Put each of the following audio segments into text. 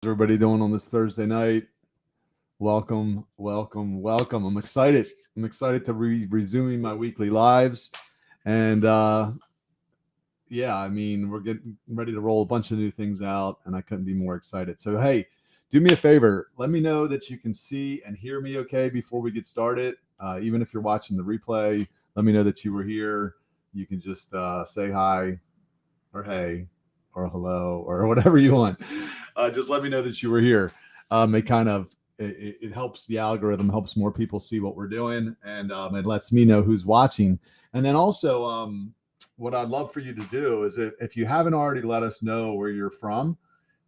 Everybody doing on this Thursday night? Welcome, welcome, welcome. I'm excited. I'm excited to resuming my weekly lives. And yeah, I mean, we're getting ready to roll a bunch of new things out, and I couldn't be more excited. So, hey, do me a favor. Let me know that you can see and hear me okay before we get started. Even if you're watching the replay, let me know that you were here. You can just say hi or hey or hello or whatever you want. Just let me know that you were here. It helps the algorithm, helps more people see what we're doing, and it lets me know who's watching. And then also, what I'd love for you to do is if you haven't already let us know where you're from,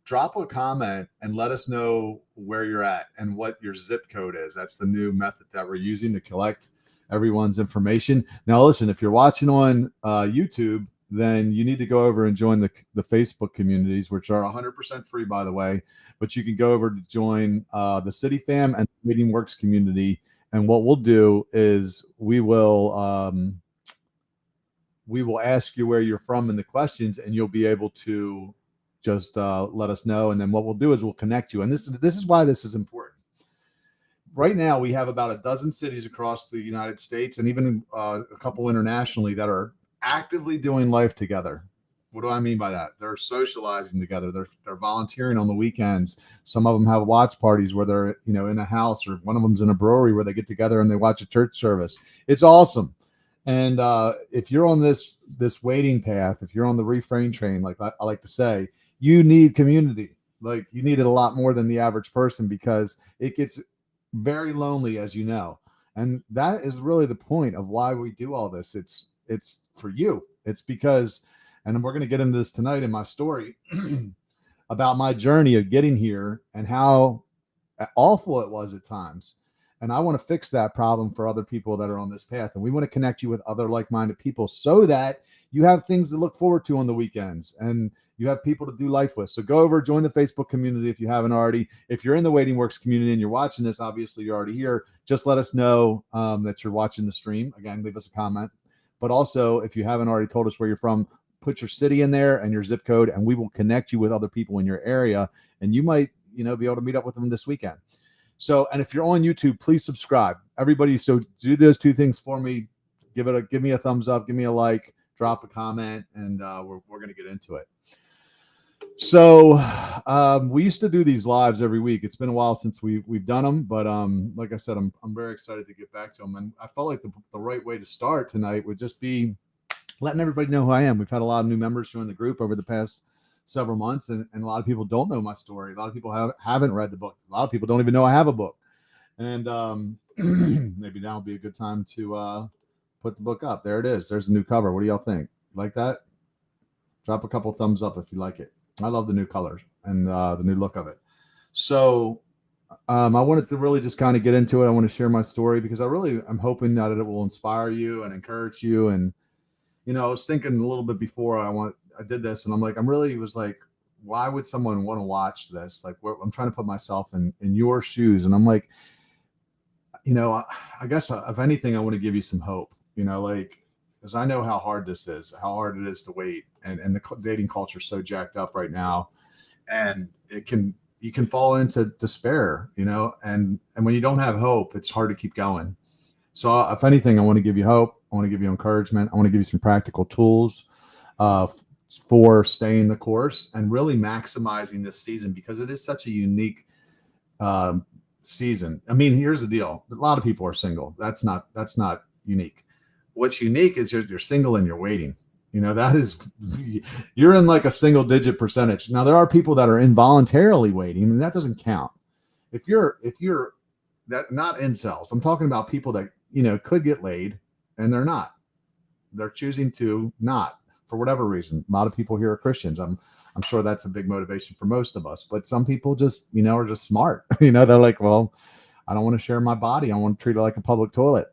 drop a comment and let us know where you're at and what your zip code is. That's the new method that we're using to collect everyone's information. Now, listen, if you're watching on YouTube, then you need to go over and join the Facebook communities, which are 100% free, by the way. But you can go over to join the City Fam and the Meeting Works community. And what we'll do is we will ask you where you're from in the questions, and you'll be able to just let us know. And then what we'll do is we'll connect you. And this is why this is important. Right now, we have about a dozen cities across the United States, and even a couple internationally, that are actively doing life together. What do I mean by that? They're socializing together. They're volunteering on the weekends. Some of them have watch parties where they're in a house, or one of them's in a brewery where they get together and they watch a church service. It's awesome. And if you're on this waiting path, if you're on the refrain train, like I like to say, you need community. Like, you need it a lot more than the average person, because it gets very lonely, as you know. And that is really the point of why we do all this. It's for you. It's because, and we're going to get into this tonight in my story about my journey of getting here and how awful it was at times. And I want to fix that problem for other people that are on this path. And we want to connect you with other like-minded people so that you have things to look forward to on the weekends and you have people to do life with. So go over, join the Facebook community if you haven't already. If you're in the Waiting Works community and you're watching this, obviously you're already here. Just let us know that you're watching the stream. Again, leave us a comment. But also, if you haven't already told us where you're from, put your city in there and your zip code, and we will connect you with other people in your area. And you might, be able to meet up with them this weekend. So, and if you're on YouTube, please subscribe. Everybody, so do those two things for me. Give me a thumbs up, give me a like, drop a comment, and we're going to get into it. So, we used to do these lives every week. It's been a while since we've done them, but like I said, I'm very excited to get back to them. And I felt like the right way to start tonight would just be letting everybody know who I am. We've had a lot of new members join the group over the past several months, and a lot of people don't know my story. A lot of people haven't read the book. A lot of people don't even know I have a book. And maybe now would be a good time to put the book up. There it is. There's a new cover. What do y'all think? Like that? Drop a couple thumbs up if you like it. I love the new colors and the new look of it. So I wanted to really just kind of get into it. I want to share my story because I'm hoping that it will inspire you and encourage you. And I was thinking a little bit before I did this, and was like, why would someone want to watch this? Like, I'm trying to put myself in your shoes, and I'm like, I guess if anything, I want to give you some hope. Because I know how hard this is, how hard it is to wait, and the dating culture is so jacked up right now, and you can fall into despair, and when you don't have hope, it's hard to keep going. So if anything, I want to give you hope. I want to give you encouragement. I want to give you some practical tools for staying the course and really maximizing this season, because it is such a unique season. I mean, here's the deal. A lot of people are single. That's not unique. What's unique is you're single and you're waiting. That is, you're in like a single digit percentage. Now, there are people that are involuntarily waiting, and that doesn't count. If you're that, not incels, I'm talking about people that, could get laid and they're not. They're choosing to not, for whatever reason. A lot of people here are Christians. I'm sure that's a big motivation for most of us, but some people just, are just smart. They're like, well, I don't want to share my body. I want to treat it like a public toilet.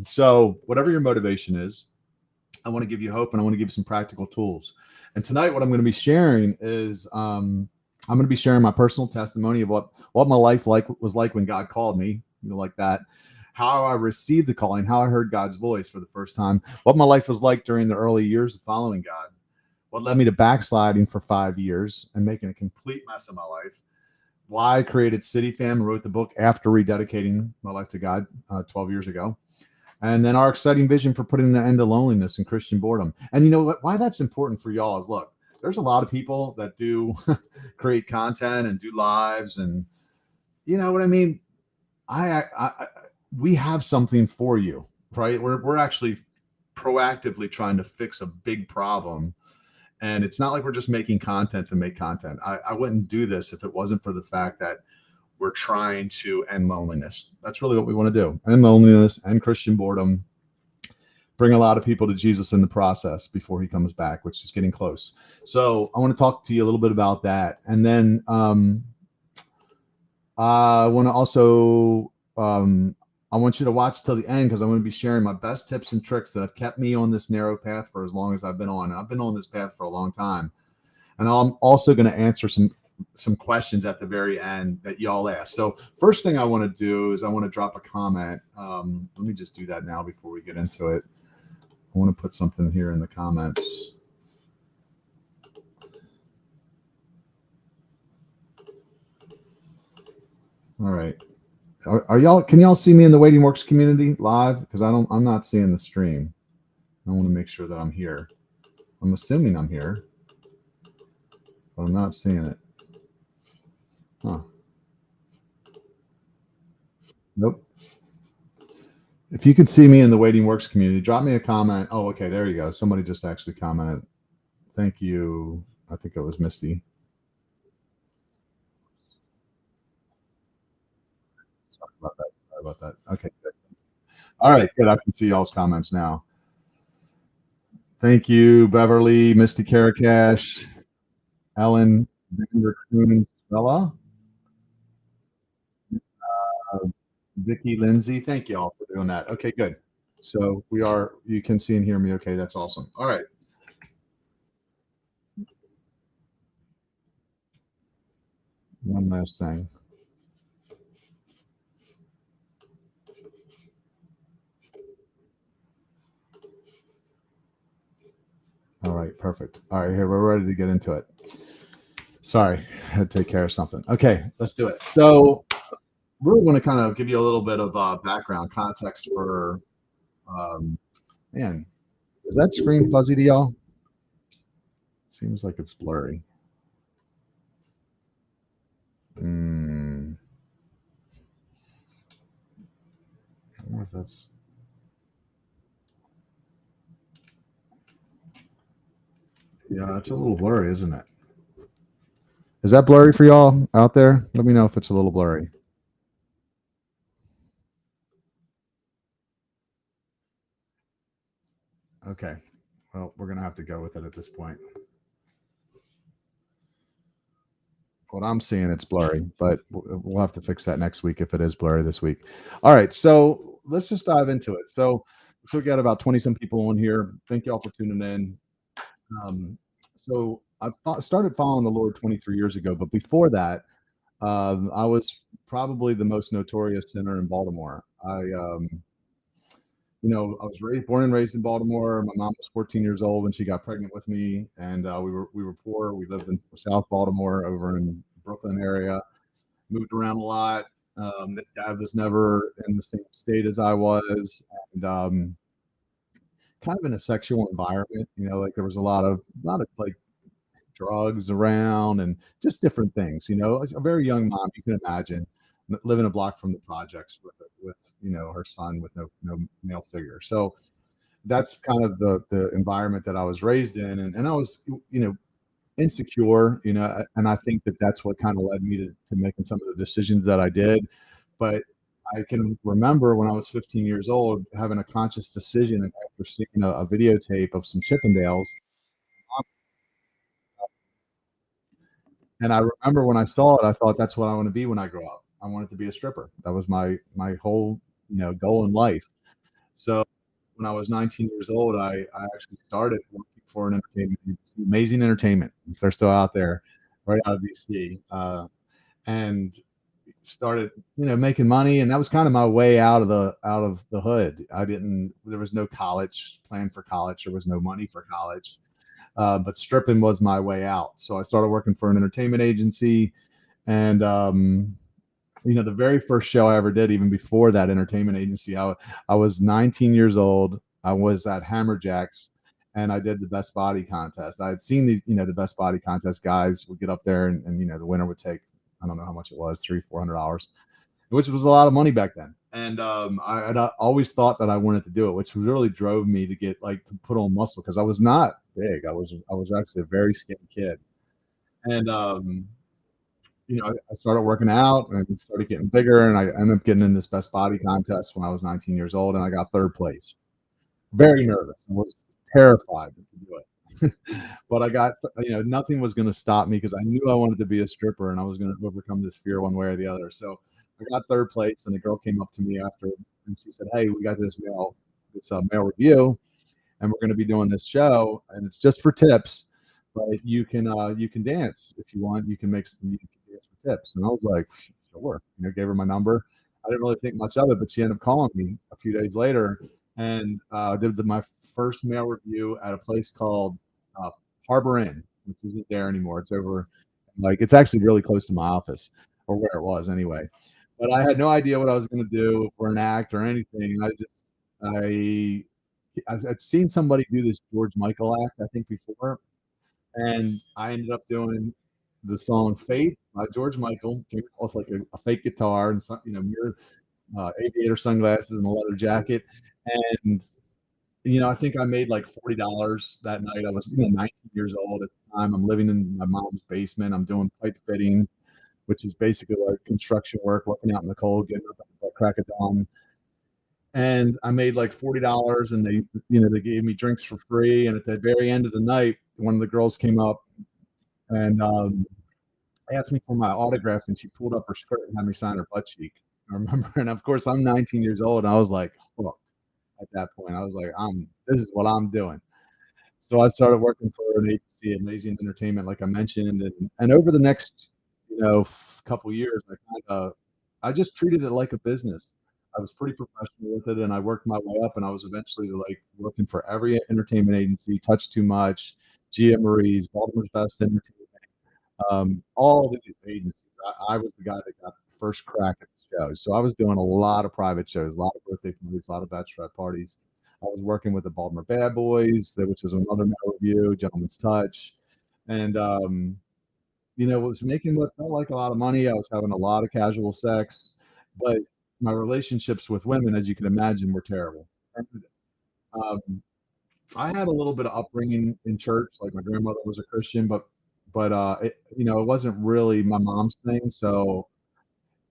So whatever your motivation is, I want to give you hope, and I want to give you some practical tools. And tonight, what I'm going to be sharing is, I'm going to be sharing my personal testimony of what my life was like when God called me, like that, how I received the calling, how I heard God's voice for the first time, what my life was like during the early years of following God, what led me to backsliding for 5 years and making a complete mess of my life, why I created City Fam and wrote the book after rededicating my life to God 12 years ago. And then our exciting vision for putting an end to loneliness and Christian boredom. And you know what? Why that's important for y'all is, look, there's a lot of people that do create content and do lives, and you know what I mean? We have something for you, right? We're actually proactively trying to fix a big problem. And it's not like we're just making content to make content. I wouldn't do this if it wasn't for the fact that we're trying to end loneliness. That's really what we want to do. End loneliness, end Christian boredom, bring a lot of people to Jesus in the process before he comes back, which is getting close. So I want to talk to you a little bit about that. And then I want to also, I want you to watch till the end, because I'm going to be sharing my best tips and tricks that have kept me on this narrow path for as long as I've been on. I've been on this path for a long time. And I'm also going to answer some questions at the very end that y'all ask. So first thing I want to do is I want to drop a comment. Let me just do that now before we get into it. I want to put something here in the comments. All right. Are y'all, can y'all see me in the Waiting Works community live? Because I'm not seeing the stream. I want to make sure that I'm here. I'm assuming I'm here, but I'm not seeing it. Huh. Nope. If you could see me in the Waiting Works community, drop me a comment. Oh, okay, there you go. Somebody just actually commented. Thank you. I think it was Misty. Sorry about that. Sorry about that. Okay, good. All right, good. I can see y'all's comments now. Thank you, Beverly, Misty Karakash, Ellen, Bella, Vicky Lindsay. Thank you all for doing that. Okay, good. So you can see and hear me. Okay, that's awesome. All right. One last thing. All right, perfect. All right, here, we're ready to get into it. Sorry, I had to take care of something. Okay, let's do it. So we're going to kind of give you a little bit of background context for, man, is that screen fuzzy to y'all? Seems like it's blurry. I don't know if that's. Yeah, it's a little blurry, isn't it? Is that blurry for y'all out there? Let me know if it's a little blurry. Okay. Well, we're going to have to go with it at this point. What I'm seeing, it's blurry, but we'll have to fix that next week if it is blurry this week. All right. So let's just dive into it. So we got about 20 some people on here. Thank y'all for tuning in. So I started following the Lord 23 years ago, but before that, I was probably the most notorious sinner in Baltimore. I was born and raised in Baltimore. My mom was 14 years old when she got pregnant with me, and we were poor. We lived in South Baltimore, over in Brooklyn area. Moved around a lot. Dad was never in the same state as I was, and kind of in a sexual environment. Like there was a lot of like drugs around and just different things. A very young mom, you can imagine, living a block from the projects with her son with no male figure. So that's kind of the environment that I was raised in, and I was insecure, and I think that's what kind of led me to making some of the decisions that I did. But I can remember when I was 15 years old having a conscious decision, and after seeing a videotape of some Chippendales. And I remember when I saw it, I thought that's what I want to be when I grow up. I wanted to be a stripper. That was my whole goal in life. So when I was 19 years old, I actually started working for an entertainment agency, Amazing Entertainment. If they're still out there, right out of DC, and started making money, and that was kind of my way out of the hood. There was no college plan for college. There was no money for college. but stripping was my way out. So I started working for an entertainment agency, and the very first show I ever did, even before that entertainment agency, I was 19 years old. I was at Hammerjacks, and I did the best body contest. I had seen the best body contest guys would get up there, and the winner would take, I don't know how much it was, $300-400, which was a lot of money back then. And I'd always thought that I wanted to do it, which really drove me to get to put on muscle, because I was not big. I was actually a very skinny kid. And I started working out and started getting bigger, and I ended up getting in this best body contest when I was 19 years old, and I got third place. Very nervous. I was terrified to do it. But I got, nothing was going to stop me, because I knew I wanted to be a stripper, and I was going to overcome this fear one way or the other. So I got third place, and the girl came up to me after, and she said, "Hey, we got this male review, and we're going to be doing this show, and it's just for tips, but you can dance if you want. You can dance for tips." And I was like, "Sure." Gave her my number. I didn't really think much of it, but she ended up calling me a few days later, and did my first male review at a place called Harbor Inn, which isn't there anymore. It's over, it's actually really close to my office, or where it was anyway. But I had no idea what I was going to do for an act or anything. I'd seen somebody do this George Michael act, I think, before, and I ended up doing the song "Fate" by George Michael. Came off like a fake guitar and some, mirror, aviator sunglasses and a leather jacket, and I think I made like $40 that night. I was 19 years old at the time. I'm living in my mom's basement. I'm doing pipe fitting, which is basically like construction work, working out in the cold, getting up at the crack of dawn. And I made like $40, and they gave me drinks for free. And at the very end of the night, one of the girls came up and asked me for my autograph, and she pulled up her skirt and had me sign her butt cheek. I remember, and of course, I'm 19 years old, and I was like hooked at that point. I was like, this is what I'm doing. So I started working for an agency, Amazing Entertainment, like I mentioned, and over the next couple years, I just treated it like a business. I was pretty professional with it, and I worked my way up, and I was eventually like working for every entertainment agency, Touch Too Much, Gia Marie's, Baltimore's Best Entertainment, all the agencies. I was the guy that got the first crack at the shows. So I was doing a lot of private shows, a lot of birthday parties, a lot of bachelorette parties. I was working with the Baltimore Bad Boys, which is another male review, Gentleman's Touch, and was making what felt like a lot of money. I was having a lot of casual sex, but my relationships with women, as you can imagine, were terrible. And, I had a little bit of upbringing in church. Like, my grandmother was a Christian, but it wasn't really my mom's thing, so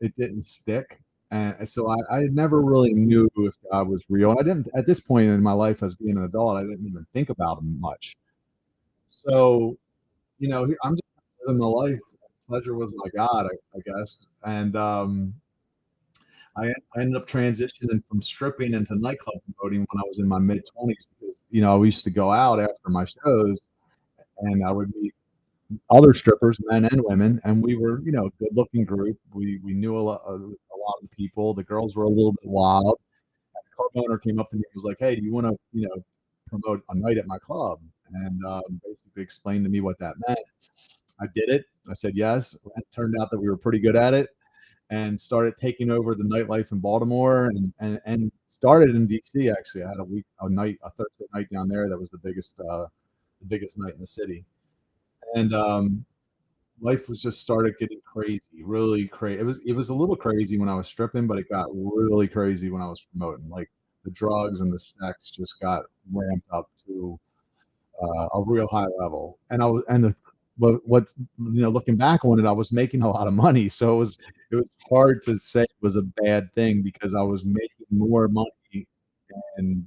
it didn't stick. And so I never really knew if God was real. I didn't, at this point in my life as being an adult, I didn't even think about him much. So, I'm just living my life. Pleasure was my God, I guess. And I ended up transitioning from stripping into nightclub promoting when I was in my mid 20s, because I used to go out after my shows, and I would meet other strippers, men and women, and we were, a good looking group. We knew a lot of the people. The girls were a little bit wild. And the club owner came up to me and was like, "Hey, do you want to, promote a night at my club?" And basically explained to me what that meant. I did it. I said yes. It turned out that we were pretty good at it, and started taking over the nightlife in Baltimore, and started in DC. Actually, I had a Thursday night down there that was the biggest night in the city. And life was just started getting crazy, really crazy. It was a little crazy when I was stripping, but it got really crazy when I was promoting. Like, the drugs and the sex just got ramped up to a real high level. And I was, and the what looking back on it, I was making a lot of money, so it was hard to say it was a bad thing, because I was making more money and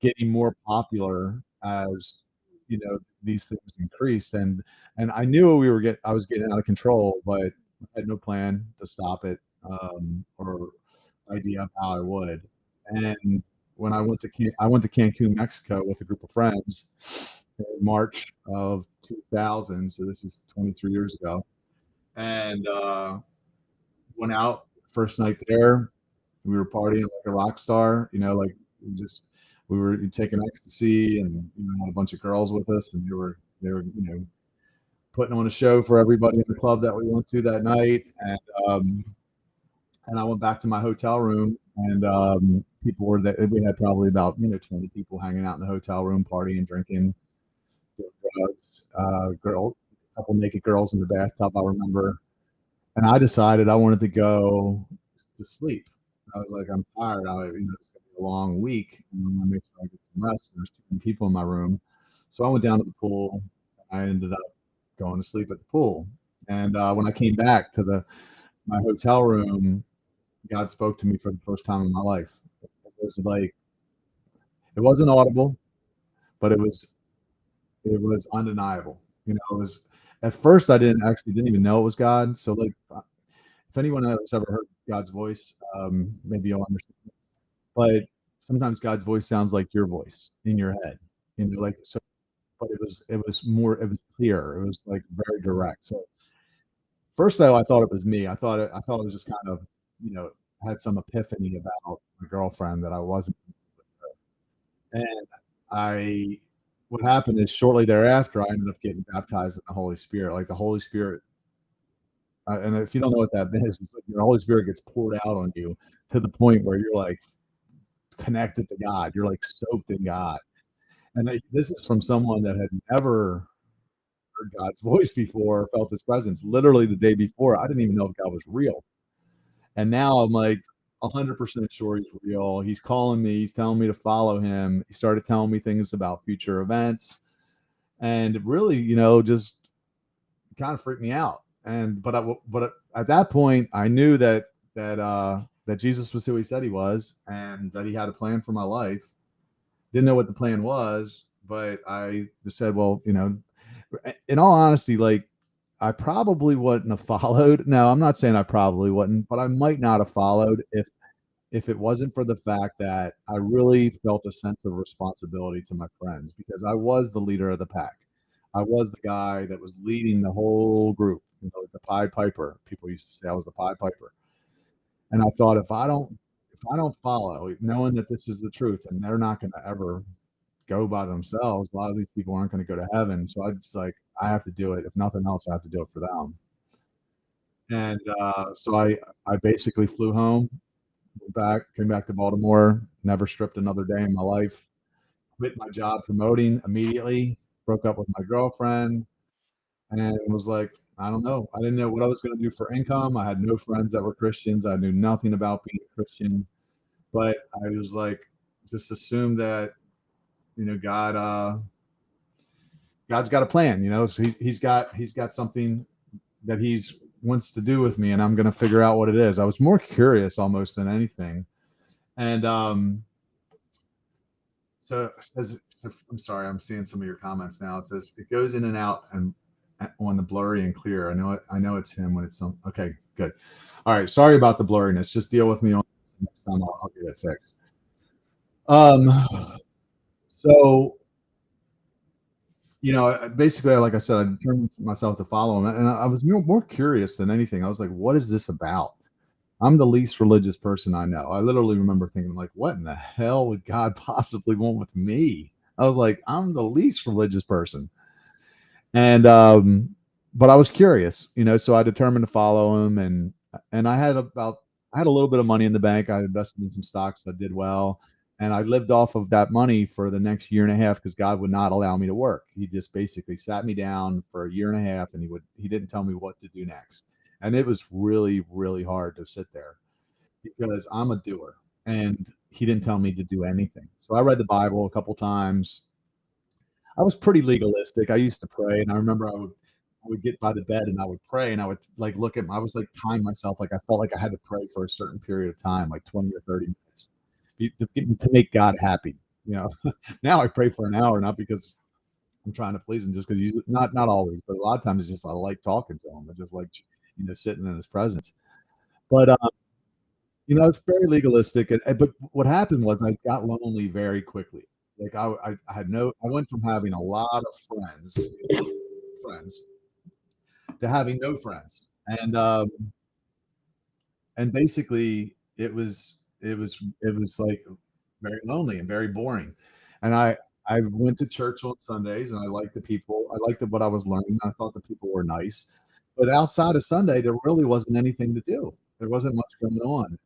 getting more popular as these things increased, and I knew I was getting out of control, but I had no plan to stop it, or idea of how I would. And when I went to Cancun, Mexico, with a group of friends in March of 2000, so this is 23 years ago, and went out first night there. We were partying like a rock star, like, we just we were taking ecstasy, and had a bunch of girls with us, and they were putting on a show for everybody in the club that we went to that night. And I went back to my hotel room, and people were there. We had probably about 20 people hanging out in the hotel room, partying, drinking, doing drugs. A couple naked girls in the bathtub, I remember. And I decided I wanted to go to sleep. I was like, I'm tired. It's gonna be a long week. I want to make sure I get some rest. There's too many people in my room, so I went down to the pool. I ended up going to sleep at the pool. And when I came back to my hotel room, God spoke to me for the first time in my life. It was like, it wasn't audible, but it was undeniable. It was, at first I didn't even know it was God. So like, if anyone has ever heard God's voice, maybe you'll understand. But sometimes God's voice sounds like your voice in your head, like so. But it was clear. It was like very direct. So first though, I thought it was me. I thought it was just kind of, had some epiphany about my girlfriend that I wasn't. And what happened is shortly thereafter, I ended up getting baptized in the Holy Spirit. Like the Holy Spirit, and if you don't know what that is, it's like the Holy Spirit gets poured out on you to the point where you're like connected to God. You're like soaked in God. And this is from someone that had never heard God's voice before, felt His presence. Literally the day before, I didn't even know if God was real. And now I'm like 100% sure He's real. He's calling me. He's telling me to follow Him. He started telling me things about future events, and it really, just kind of freaked me out. But at that point, I knew that Jesus was who He said He was, and that He had a plan for my life. Didn't know what the plan was, but I just said, well, in all honesty, like, I probably wouldn't have followed. No, I'm not saying I probably wouldn't, but I might not have followed if it wasn't for the fact that I really felt a sense of responsibility to my friends, because I was the leader of the pack. I was the guy that was leading the whole group, the Pied Piper. People used to say I was the Pied Piper. And I thought, if I don't follow, knowing that this is the truth and they're not going to ever go by themselves, a lot of these people aren't going to go to heaven. So I just like, I have to do it. If nothing else, I have to do it for them. And so I basically flew home, came back to Baltimore, never stripped another day in my life, quit my job promoting immediately, broke up with my girlfriend, and was like, I don't know. I didn't know what I was going to do for income. I had no friends that were Christians. I knew nothing about being a Christian, but I was like, just assume that, God's got a plan, so he's got something that He's wants to do with me, and I'm going to figure out what it is. I was more curious almost than anything. And so it says, I'm sorry, I'm seeing some of your comments now. It says it goes in and out and on the blurry and clear. I know it's him when it's some. Okay, good. All right, sorry about the blurriness. Just deal with me on this. Next time I'll get it fixed. So basically, like I said, I turned myself to follow him, and I was more curious than anything. I was like, what is this about? I'm the least religious person I know. I literally remember thinking, like, what in the hell would God possibly want with me? I was like, I'm the least religious person. And but I was curious, so I determined to follow him, and I had a little bit of money in the bank. I invested in some stocks that did well, and I lived off of that money for the next year and a half, because God would not allow me to work. He just basically sat me down for a year and a half, and he didn't tell me what to do next. And it was really, really hard to sit there, because I'm a doer, and He didn't tell me to do anything. So I read the Bible a couple times. I was pretty legalistic. I used to pray, and I remember I would get by the bed and I would pray, and I would like I was like time myself. Like I felt like I had to pray for a certain period of time, like 20 or 30 minutes to make God happy. Now I pray for an hour, not because I'm trying to please Him, just because not always, but a lot of times it's just I like talking to Him. I just like sitting in His presence. But it's very legalistic. But what happened was I got lonely very quickly. Like I went from having a lot of friends to having no friends. And basically it was like very lonely and very boring. And I went to church on Sundays and I liked the people. I liked what I was learning. I thought the people were nice. But outside of Sunday, there really wasn't anything to do. There wasn't much going on.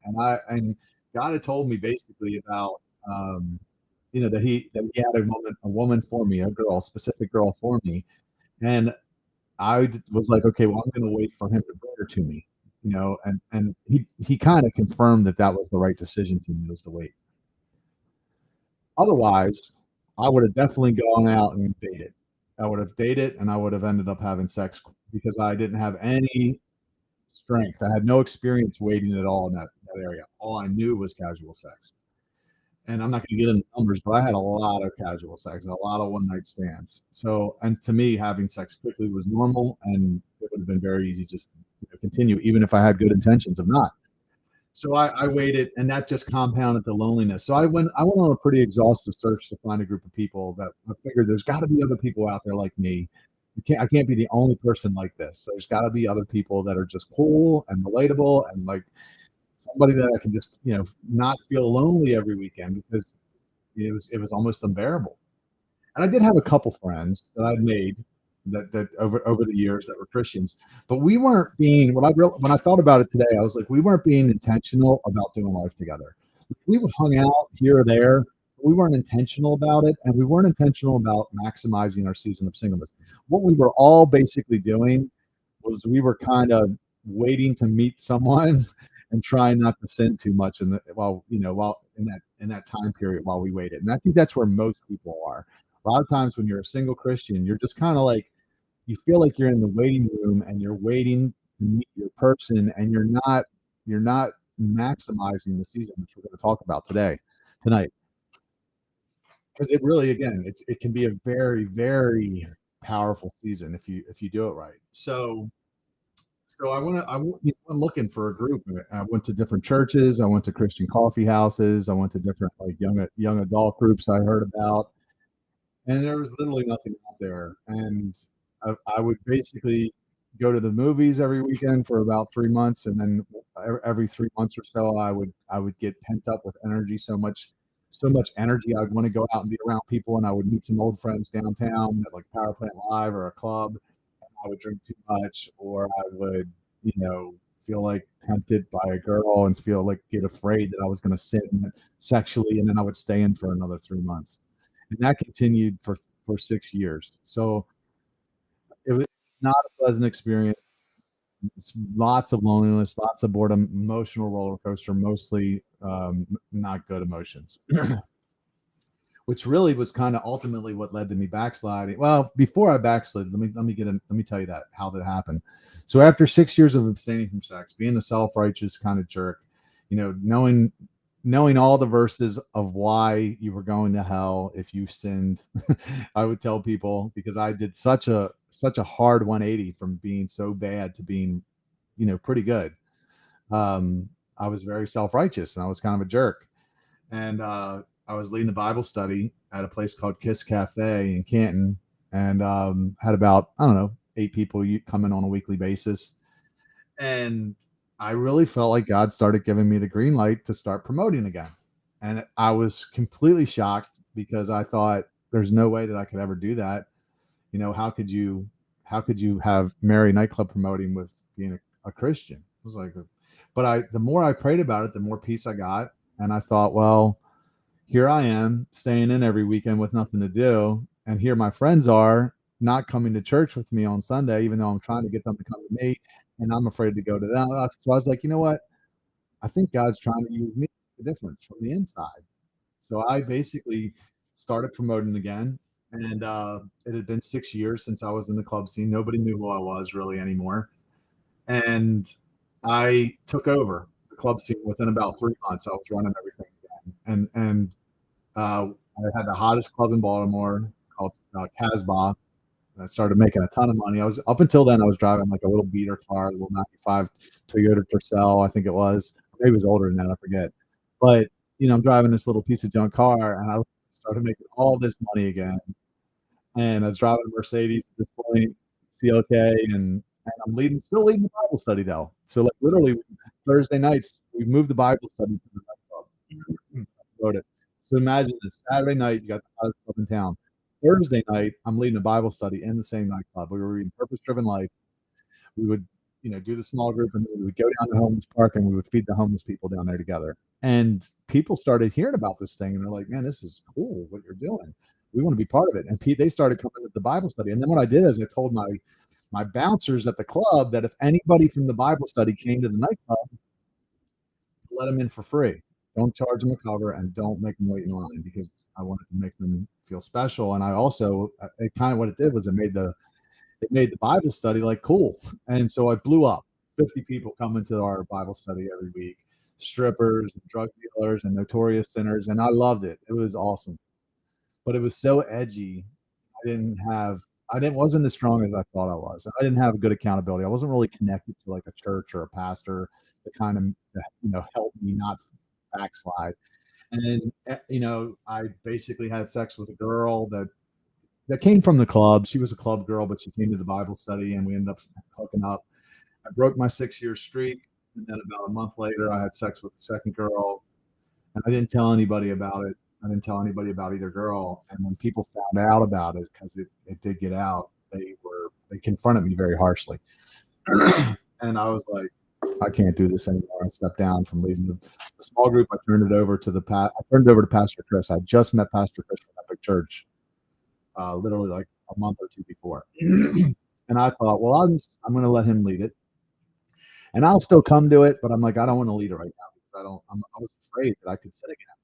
And God had told me basically about that he had a woman for me, a girl, a specific girl for me. And was like, okay, well, I'm going to wait for him to bring her to me, and he kind of confirmed that that was the right decision to me, was to wait. Otherwise, I would have definitely gone out and dated. I would have dated and I would have ended up having sex because I didn't have any strength. I had no experience waiting at all in that area. All I knew was casual sex. And I'm not going to get into numbers, but I had a lot of casual sex, a lot of one night stands. So, and to me, having sex quickly was normal, and it would have been very easy just to continue, even if I had good intentions of not. So I waited, and that just compounded the loneliness. So I went on a pretty exhaustive search to find a group of people that I figured there's got to be other people out there like me. I can't be the only person like this. There's got to be other people that are just cool and relatable and like somebody that I can just not feel lonely every weekend, because it was almost unbearable. And I did have a couple friends that I'd made that over the years that were Christians, but we weren't being when I thought about it today, I was like, we weren't being intentional about doing life together. We would hung out here or there. But we weren't intentional about it, and we weren't intentional about maximizing our season of singleness. What we were all basically doing was we were kind of waiting to meet someone and trying not to sin too much while in that time period while we waited. And I think that's where most people are. A lot of times when you're a single Christian, you're just kind of like, you feel like you're in the waiting room and you're waiting to meet your person, and you're not maximizing the season, which we're going to talk about tonight, because it really, again, it can be a very, very powerful season if you do it right. So went looking for a group. I went to different churches. I went to Christian coffee houses. I went to different like young adult groups I heard about, and there was literally nothing out there. And I would basically go to the movies every weekend for about 3 months, and then every 3 months or so, I would get pent up with energy, so much energy. I'd want to go out and be around people, and I would meet some old friends downtown at like Power Plant Live or a club. I would drink too much, or I would, feel like tempted by a girl and get afraid that I was going to sin sexually, and then I would stay in for another 3 months, and that continued for 6 years. So it was not a pleasant experience. Lots of loneliness, lots of boredom, emotional roller coaster, mostly not good emotions. Which really was kind of ultimately what led to me backsliding. Well, before I backslid, let me tell you that how that happened. So after 6 years of abstaining from sex, being a self-righteous kind of jerk, knowing all the verses of why you were going to hell if you sinned, I would tell people, because I did such a hard 180 from being so bad to being, pretty good. I was very self-righteous and I was kind of a jerk. And I was leading a Bible study at a place called Kiss Cafe in Canton, and had about, I don't know, 8 people come in on a weekly basis. And I really felt like God started giving me the green light to start promoting again. And I was completely shocked, because I thought there's no way that I could ever do that. How could you have Mary nightclub promoting with being a Christian? It was like, but the more I prayed about it, the more peace I got. And I thought, well, here I am staying in every weekend with nothing to do. And here my friends are not coming to church with me on Sunday, even though I'm trying to get them to come to me, and I'm afraid to go to them. So I was like, you know what? I think God's trying to use me, the difference from the inside. So I basically started promoting again. And it had been 6 years since I was in the club scene. Nobody knew who I was really anymore. And I took over the club scene within about 3 months. I was running everything again. And I had the hottest club in Baltimore called Casbah. And I started making a ton of money. Up until then, I was driving like a little beater car, a little 95 Toyota Tercel, I think it was. Maybe it was older than that, I forget. But I'm driving this little piece of junk car, and I started making all this money again. And I was driving a Mercedes at this point, CLK, and I'm still leading the Bible study though. So like literally Thursday nights, we moved the Bible study to the nightclub. Wrote it. So imagine this Saturday night, you got the hottest club in town. Thursday night, I'm leading a Bible study in the same nightclub. We were reading Purpose Driven Life. We would, do the small group, and then we would go down to homeless park and we would feed the homeless people down there together. And people started hearing about this thing and they're like, man, this is cool what you're doing. We want to be part of it. And they started coming to the Bible study. And then what I did is I told my bouncers at the club that if anybody from the Bible study came to the nightclub, let them in for free. Don't charge them a cover and don't make them wait in line, because I wanted to make them feel special. And I also, it kind of what it did was it made the Bible study like cool. And so I blew up. 50 people coming to our Bible study every week, strippers, and drug dealers, and notorious sinners. And I loved it. It was awesome. But it was so edgy. Wasn't as strong as I thought I was. I didn't have good accountability. I wasn't really connected to like a church or a pastor to kind of, help me not backslide. And then, I basically had sex with a girl that came from the club. She was a club girl, but she came to the Bible study and we ended up hooking up. I broke my 6-year streak. And then about a month later, I had sex with the second girl, and I didn't tell anybody about it. I didn't tell anybody about either girl. And when people found out about it, because it did get out, they confronted me very harshly. And I was like, I can't do this anymore. I stepped down from leading the small group. I turned it over to Pastor Chris. I just met Pastor Chris from Epic Church, literally like a month or two before. And I thought, well, I'm going to let him lead it, and I'll still come to it. But I'm like, I don't want to lead it right now because I was afraid that I could sin again,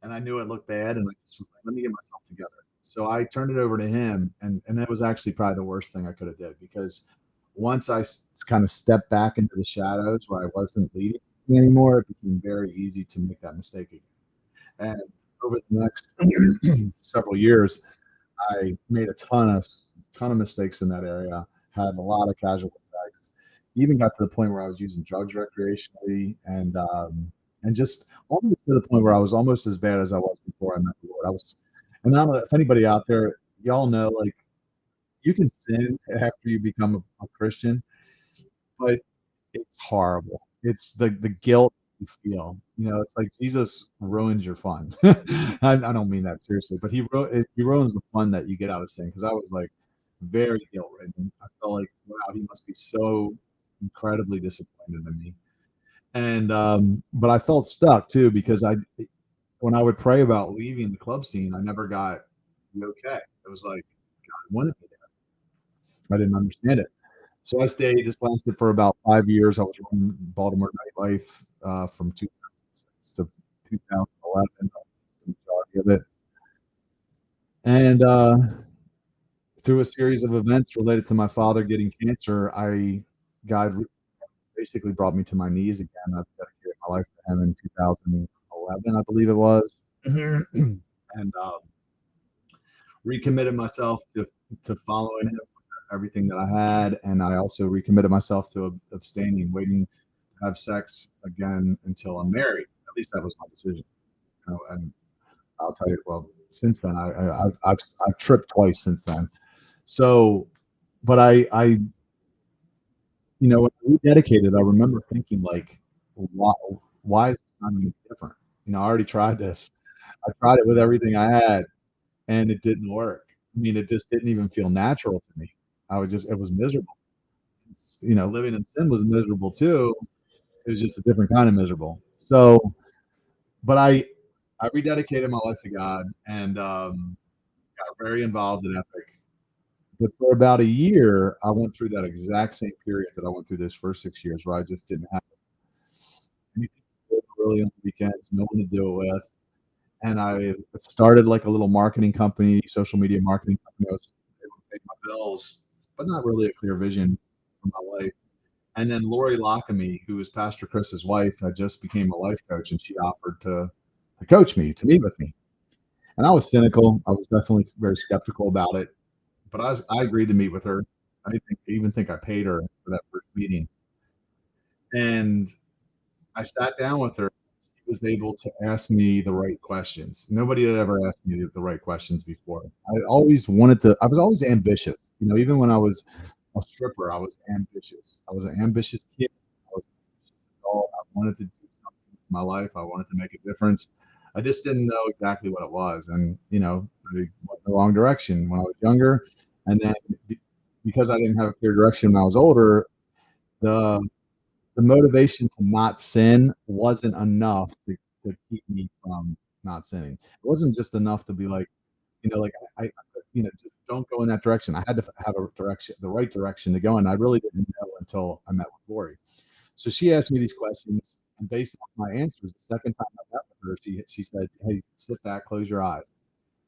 and I knew it looked bad, and I just was like, let me get myself together. So I turned it over to him, and that was actually probably the worst thing I could have did, because once I kind of stepped back into the shadows where I wasn't leading anymore, it became very easy to make that mistake again. And over the next several years, I made a ton of mistakes in that area. Had a lot of casual sex. Even got to the point where I was using drugs recreationally, and just almost to the point where I was almost as bad as I was before I met the Lord. And I don't know if anybody out there, y'all know, like, you can sin after you become a Christian, but it's horrible. It's the guilt you feel. It's like Jesus ruins your fun. I don't mean that seriously, but he ruins the fun that you get out of sin. Because I was like very guilt ridden. I felt like, wow, he must be so incredibly disappointed in me. And but I felt stuck too, because when I would pray about leaving the club scene, I never got the okay. It was like God wanted me there. I didn't understand it. So I stayed. This lasted for about 5 years. I was running Baltimore nightlife from 2006 to 2011, the majority of it. And through a series of events related to my father getting cancer, God basically brought me to my knees again. I dedicated my life to him in 2011, I believe it was, and recommitted myself to following him, everything that I had, and I also recommitted myself to abstaining, waiting to have sex again until I'm married. At least that was my decision. And I'll tell you, well, since then I've tripped twice since then. So, but I when I rededicated, I remember thinking like, why is this not any different? I already tried this. I tried it with everything I had, and it didn't work. I mean, it just didn't even feel natural to me. It was miserable. Living in sin was miserable too. It was just a different kind of miserable. So, but I rededicated my life to God, and got very involved in Epic. But for about a year, I went through that exact same period that I went through those first 6 years, where I just didn't have anything to do really on the weekends, no one to do it with. And I started like a little marketing company, social media marketing company. I was able to pay my bills, but not really a clear vision for my life. And then Lori Lockamy, who was Pastor Chris's wife, I just became a life coach, and she offered to coach me, to meet with me. And I was cynical. I was definitely very skeptical about it, but I agreed to meet with her. I even think I paid her for that first meeting. And I sat down with her. She was able to ask me the right questions. Nobody had ever asked me the right questions before. I was always ambitious. Even when I was a stripper, I was ambitious. I was an ambitious kid. I was an ambitious adult. I wanted to do something with my life. I wanted to make a difference. I just didn't know exactly what it was. And, I went in the wrong direction when I was younger. And then because I didn't have a clear direction when I was older, the the motivation to not sin wasn't enough to keep me from not sinning. It wasn't just enough to be like, like just don't go in that direction. I had to have a direction, the right direction to go in. I really didn't know until I met with Lori. So she asked me these questions, and based on my answers, the second time I met with her, she said, "Hey, sit back, close your eyes,"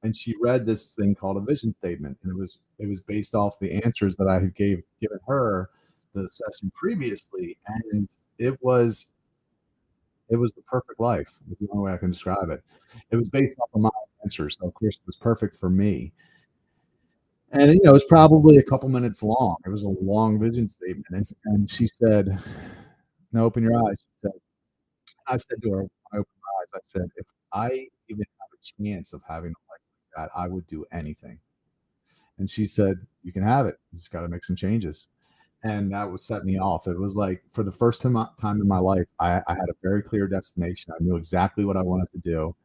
and she read this thing called a vision statement, and it was based off the answers that I had given her the session previously, and it was it was the perfect life. Is the only way I can describe it. It was based off of my answers, so of course it was perfect for me. And it was probably a couple minutes long. It was a long vision statement, and she said, "Now open your eyes." She said, I said to her, when I opened my eyes, I said, "If I even have a chance of having a life like that, I would do anything." And she said, "You can have it. You just got to make some changes." And that was set me off. It was like for the first time in my life, I had a very clear destination. I knew exactly what I wanted to do.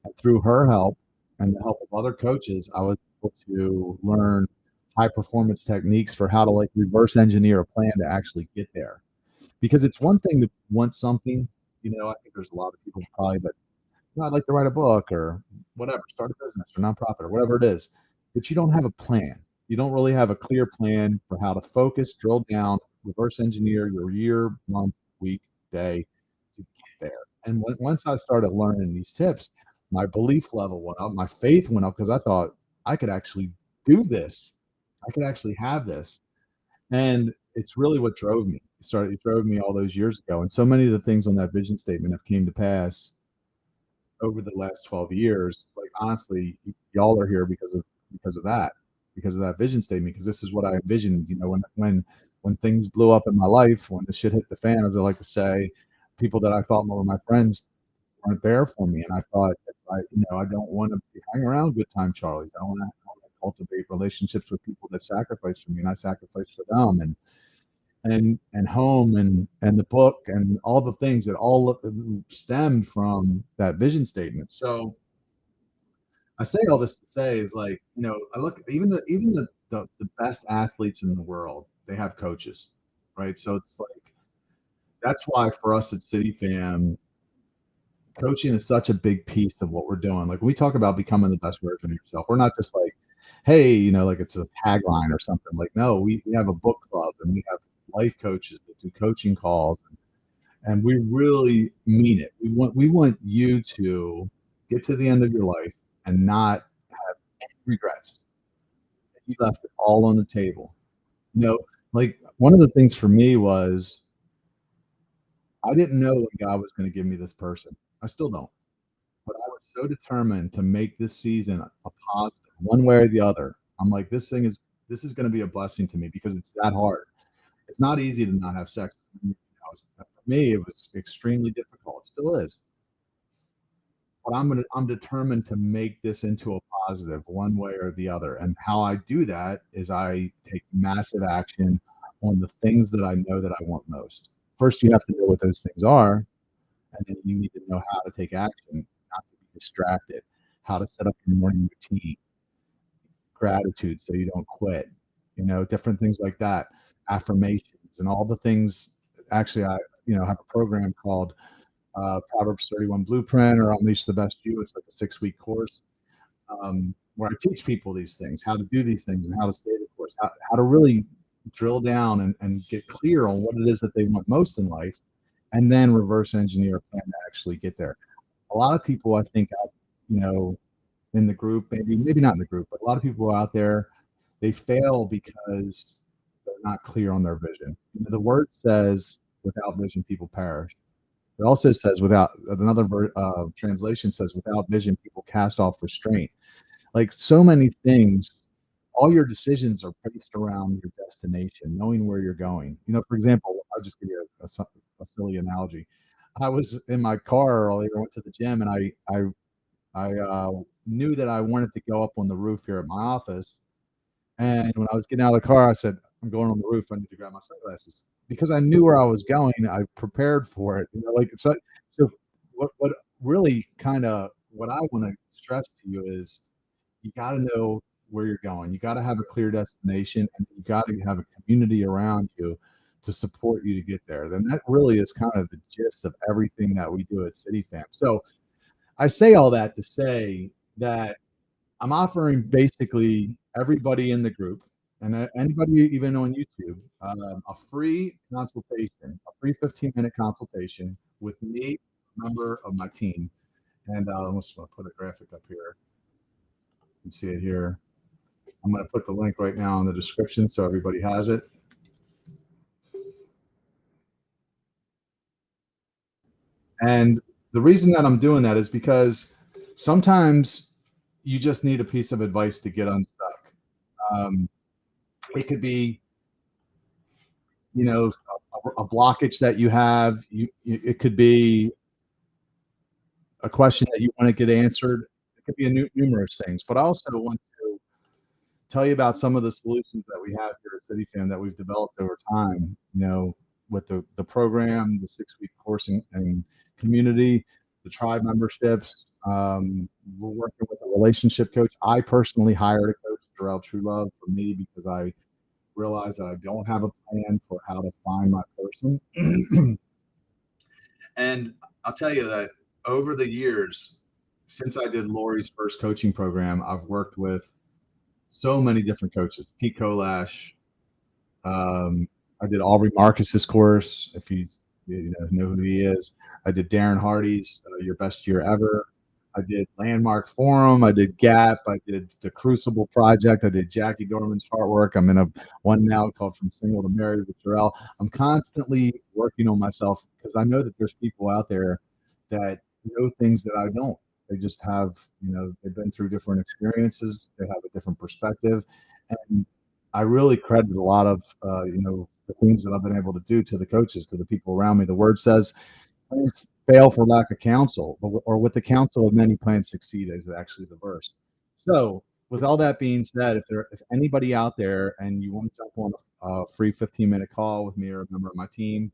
And through her help and the help of other coaches, I was able to learn high performance techniques for how to like reverse engineer a plan to actually get there. Because it's one thing to want something, I think there's a lot of people probably that, I'd like to write a book or whatever, start a business or nonprofit or whatever it is, but you don't have a plan. You don't really have a clear plan for how to focus, drill down, reverse engineer your year, month, week, day to get there. And once I started learning these tips, my belief level went up, my faith went up because I thought I could actually do this. I could actually have this. And it's really what drove me. It drove me all those years ago. And so many of the things on that vision statement have came to pass over the last 12 years. Like honestly, y'all are here because of that, because of that vision statement, because this is what I envisioned, when things blew up in my life, when the shit hit the fan, as I like to say, people that I thought were my friends weren't there for me. And I thought, I don't want to hang around good time Charlies. I want to cultivate relationships with people that sacrifice for me, and I sacrifice for them. And home and the book and all the things that all stemmed from that vision statement. So I say all this to say is like, I look even the best athletes in the world, they have coaches, right? So it's like that's why for us at City Fam, coaching is such a big piece of what we're doing. Like when we talk about becoming the best version of yourself, we're not just like, hey, like it's a tagline or something. Like, no, we have a book club and we have life coaches that do coaching calls, and we really mean it. We want you to get to the end of your life and not have any regrets. You left it all on the table. Like one of the things for me was I didn't know when God was going to give me this person. I still don't. But I was so determined to make this season a positive, one way or the other. I'm like, this is going to be a blessing to me because it's that hard. It's not easy to not have sex. For me, it was extremely difficult. It still is. But I'm determined to make this into a positive one way or the other. And how I do that is I take massive action on the things that I know that I want most. First, you have to know what those things are, and then you need to know how to take action, not to be distracted, how to set up your morning routine, gratitude so you don't quit, different things like that, affirmations and all the things. Actually, I have a program called Proverbs 31 Blueprint or Unleash the Best You. It's like a 6-week course where I teach people these things, how to do these things and how to stay the course, how to really drill down and get clear on what it is that they want most in life, and then reverse engineer a plan to actually get there. A lot of people, I think, you know, in the group, maybe not in the group, but a lot of people out there, they fail because they're not clear on their vision. The word says, "Without vision, people perish." It also says, "Without," another translation says, "Without vision, people cast off restraint." Like so many things, all your decisions are based around your destination, knowing where you're going. For example, I'll just give you a silly analogy. I was in my car earlier, went to the gym, and I knew that I wanted to go up on the roof here at my office. And when I was getting out of the car, I said, "I'm going on the roof. I need to grab my sunglasses." Because I knew where I was going, I prepared for it. Like so what really kind of what I want to stress to you is you got to know where you're going. You got to have a clear destination, and you got to have a community around you to support you to get there. Then that really is kind of the gist of everything that we do at CityFam. So I say all that to say that I'm offering basically everybody in the group and anybody even on YouTube a free consultation, a free 15-minute consultation with me, a member of my team. And I'm just going to put a graphic up here. You can see it here. I'm going to put the link right now in the description so everybody has it. And the reason that I'm doing that is because sometimes you just need a piece of advice to get unstuck. It could be, you know, a blockage that you have. It could be a question that you want to get answered. It could be numerous things. But I also want to tell you about some of the solutions that we have here at CityFam that we've developed over time. You know, with the program, the 6-week course and community, the tribe memberships. We're working with a relationship coach. I personally hired a coach, Darrell True Love, for me because I realized that I don't have a plan for how to find my person. And I'll tell you that over the years, since I did Lori's first coaching program, I've worked with so many different coaches. Pete Kolash. I did Aubrey Marcus's course, if you know who he is. I did Darren Hardy's Your Best Year Ever. I did Landmark Forum. I did Gap. I did the Crucible Project. I did Jackie Dorman's Heartwork. I'm in a one now called From Single to Married with Jarrell. I'm constantly working on myself because I know that there's people out there that know things that I don't. They just have, they've been through different experiences. They have a different perspective. And I really credit a lot of, the things that I've been able to do to the coaches, to the people around me. The word says, plans fail for lack of counsel, or with the counsel of many plans succeed is actually the verse. So with all that being said, if anybody out there and you want to jump on a free 15-minute call with me or a member of my team,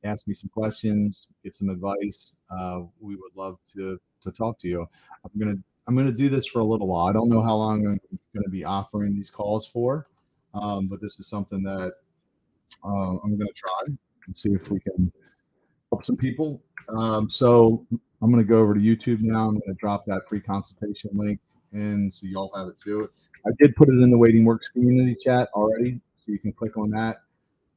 ask me some questions, get some advice, we would love to talk to you. I'm gonna do this for a little while. I don't know how long I'm going to be offering these calls for, but this is something that I'm going to try and see if we can help some people. So I'm going to go over to YouTube now. I'm going to drop that free consultation link in so y'all have it too. I did put it in the Waiting Works community chat already, so you can click on that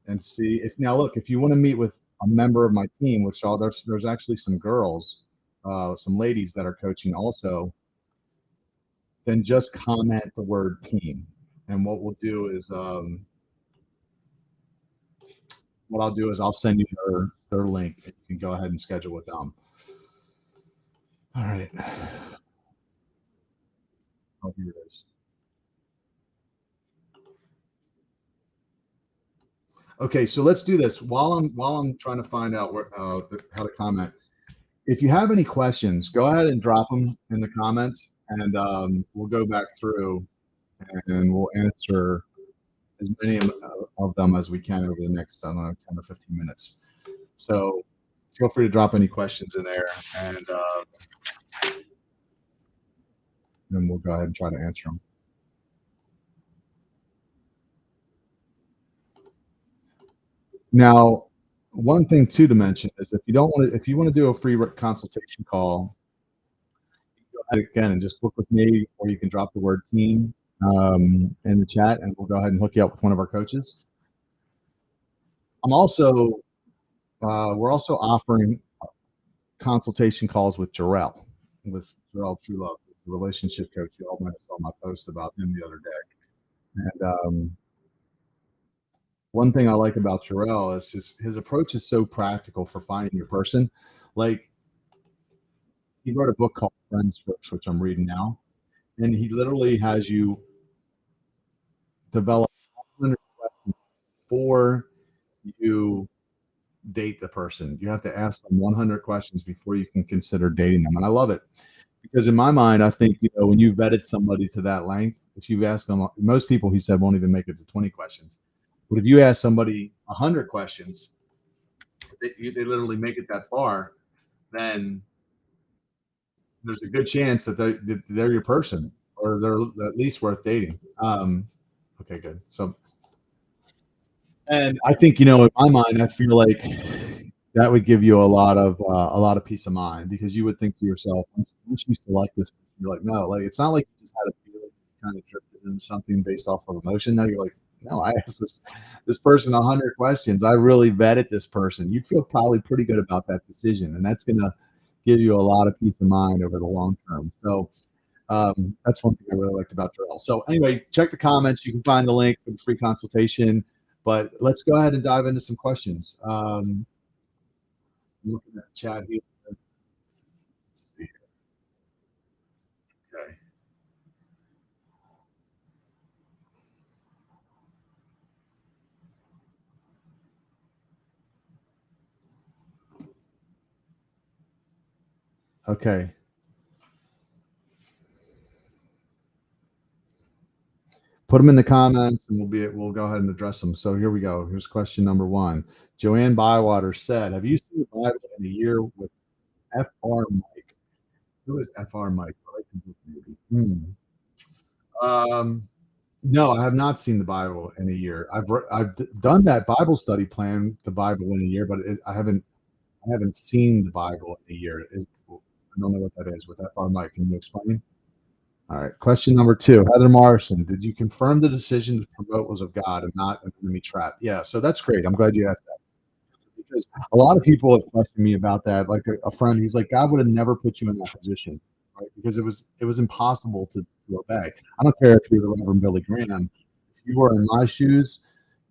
and see. If you want to meet with a member of my team, which there's actually some girls, some ladies that are coaching also, then just comment the word team. And what we'll do is I'll send you their link, and you can go ahead and schedule with them. All right. Oh, here it is. Okay, so let's do this while I'm trying to find out how to comment. If you have any questions, go ahead and drop them in the comments, and we'll go back through and we'll answer as many of them as we can over the next 10 or 15 minutes. So feel free to drop any questions in there, and then we'll go ahead and try to answer them. Now, one thing too to mention is if you want to do a free consultation call, go ahead again and just book with me, or you can drop the word team in the chat, and we'll go ahead and hook you up with one of our coaches. We're also offering consultation calls with Jarrell True Love, the relationship coach. You all might have saw my post about him the other day. And one thing I like about Jarrell is his approach is so practical for finding your person. Like, he wrote a book called Friends First, which I'm reading now, and he literally has you develop 100 questions before you date the person. You have to ask them 100 questions before you can consider dating them, and I love it because in my mind, I think when you vetted somebody to that length, if you ask them, most people, he said, won't even make it to 20 questions. But if you ask somebody 100 questions, they literally make it that far, then there's a good chance that they're your person, or they're at least worth dating. Okay, good. So, and I think, in my mind, I feel like that would give you a lot of peace of mind, because you would think to yourself, once you select this, you're like, no, like it's not like you just had a feeling, kind of drifted into something based off of emotion. Now you're like, no, I asked this person 100 questions. I really vetted this person. You feel probably pretty good about that decision, and that's gonna give you a lot of peace of mind over the long term. So that's one thing I really liked about Jarrell. So anyway, check the comments. You can find the link for the free consultation. But let's go ahead and dive into some questions. Looking at the chat here. Let's see. Okay. Okay. Put them in the comments, and we'll go ahead and address them. So here we go. Here's question number one. Joanne Bywater said, "Have you seen the Bible in a year with F.R. Mike?" Who is F.R. Mike? I like the book movie. No, I have not seen the Bible in a year. I've done that Bible study plan, the Bible in a year, but I haven't seen the Bible in a year. I don't know what that is. With F.R. Mike, can you explain? All right. Question number two. Heather Morrison, did you confirm the decision to promote was of God and not an enemy trap? Yeah. So that's great. I'm glad you asked that, because a lot of people have questioned me about that. Like a friend, he's like, God would have never put you in that position, right? Because it was impossible to obey. I don't care if you're the Reverend Billy Graham. If you were in my shoes,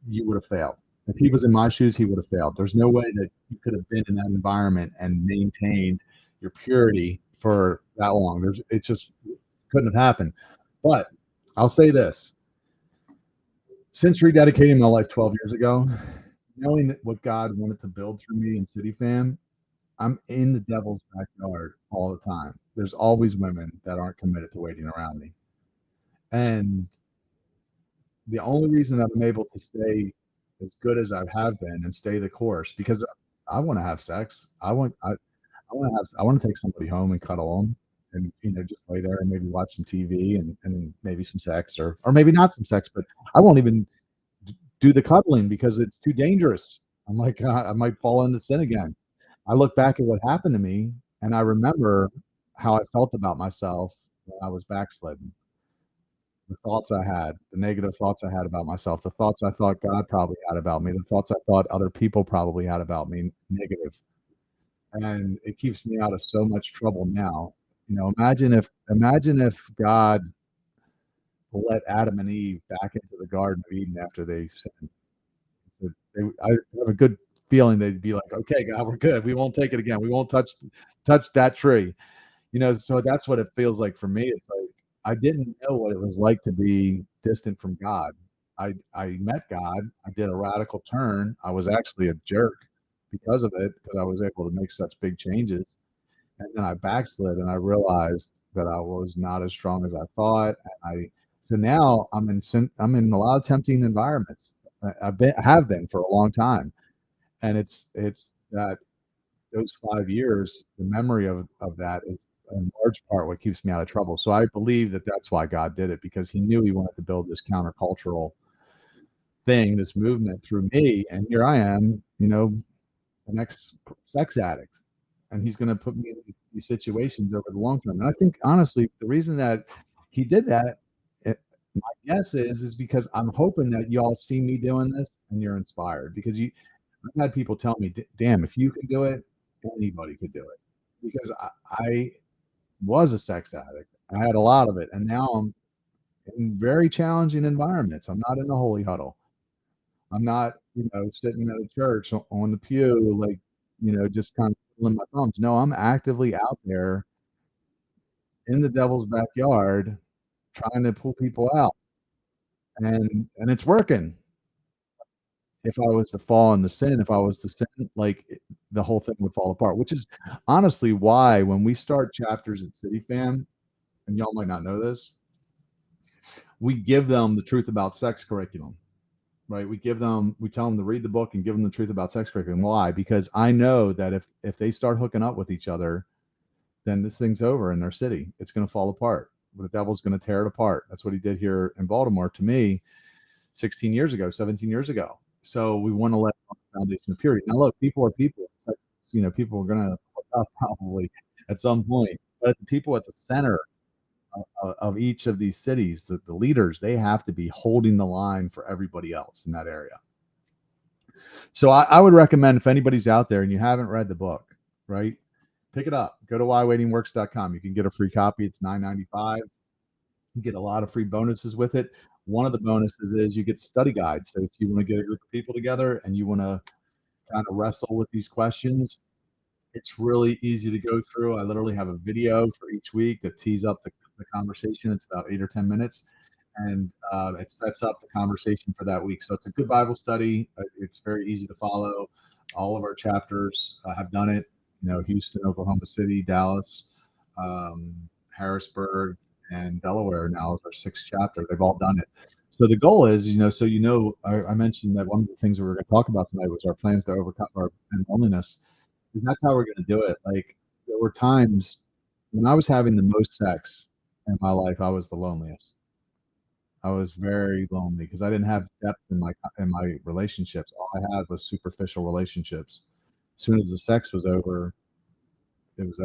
you would have failed. If he was in my shoes, he would have failed. There's no way that you could have been in that environment and maintained your purity for that long. It just couldn't have happened. But I'll say this: since rededicating my life 12 years ago, knowing that what God wanted to build through me in City Fam, I'm in the devil's backyard all the time. There's always women that aren't committed to waiting around me. And the only reason that I'm able to stay as good as I have been and stay the course, because I want to have sex. I want to take somebody home and cuddle them, and just lay there and maybe watch some TV, and maybe some sex, or maybe not some sex, but I won't even do the cuddling because it's too dangerous. I'm like, I might fall into sin again. I look back at what happened to me, and I remember how I felt about myself when I was backslidden. The thoughts I had, the negative thoughts I had about myself, the thoughts I thought God probably had about me, the thoughts I thought other people probably had about me, negative. And it keeps me out of so much trouble now. Imagine if God let Adam and Eve back into the Garden of Eden after they sinned. I have a good feeling they'd be like, "Okay, God, we're good. We won't take it again. We won't touch that tree." So that's what it feels like for me. It's like I didn't know what it was like to be distant from God. I met God. I did a radical turn. I was actually a jerk because of it, because I was able to make such big changes. And then I backslid, and I realized that I was not as strong as I thought. So now I'm in a lot of tempting environments. I have been for a long time, and it's that those 5 years, the memory of that is in large part what keeps me out of trouble. So I believe that that's why God did it, because He knew He wanted to build this countercultural thing, this movement through me, and here I am, the next sex addict, and He's going to put me in these situations over the long term. And I think honestly, the reason that He did that, my guess is because I'm hoping that y'all see me doing this and you're inspired, because I've had people tell me, "Damn, if you can do it, anybody could do it." Because I was a sex addict. I had a lot of it, and now I'm in very challenging environments. I'm not in the holy huddle. I'm not, sitting at a church on the pew, like, just kind of twiddling my thumbs. No, I'm actively out there in the devil's backyard trying to pull people out, and it's working. If I was to fall into sin, if I was to sin, like, the whole thing would fall apart, which is honestly why when we start chapters at City Fam, and y'all might not know this, we give them the truth about sex curriculum, right? We tell them to read the book and give them the truth about sex curriculum. Why? Because I know that if they start hooking up with each other, then this thing's over in their city. It's going to fall apart. The devil's going to tear it apart. That's what he did here in Baltimore to me 16 years ago, 17 years ago. So we want to let the foundation of purity. Now, look, people are people. It's like, people are going to fuck up probably at some point. But the people at the center of each of these cities, the leaders, they have to be holding the line for everybody else in that area. So I would recommend, if anybody's out there and you haven't read the book, right, pick it up. Go to whywaitingworks.com. You can get a free copy. It's $9.95. You get a lot of free bonuses with it. One of the bonuses is you get study guides. So if you want to get a group of people together and you want to kind of wrestle with these questions, it's really easy to go through. I literally have a video for each week that tees up the conversation. It's about 8 or 10 minutes. And it sets up the conversation for that week. So it's a good Bible study. It's very easy to follow. All of our chapters have done it. Houston, Oklahoma City, Dallas, Harrisburg, and Delaware now is our 6th chapter. They've all done it. So the goal is, I mentioned that one of the things we were going to talk about tonight was our plans to overcome our loneliness. Because that's how we're going to do it. Like, there were times when I was having the most sex in my life, I was the loneliest. I was very lonely because I didn't have depth in my relationships. All I had was superficial relationships. As soon as the sex was over, it was,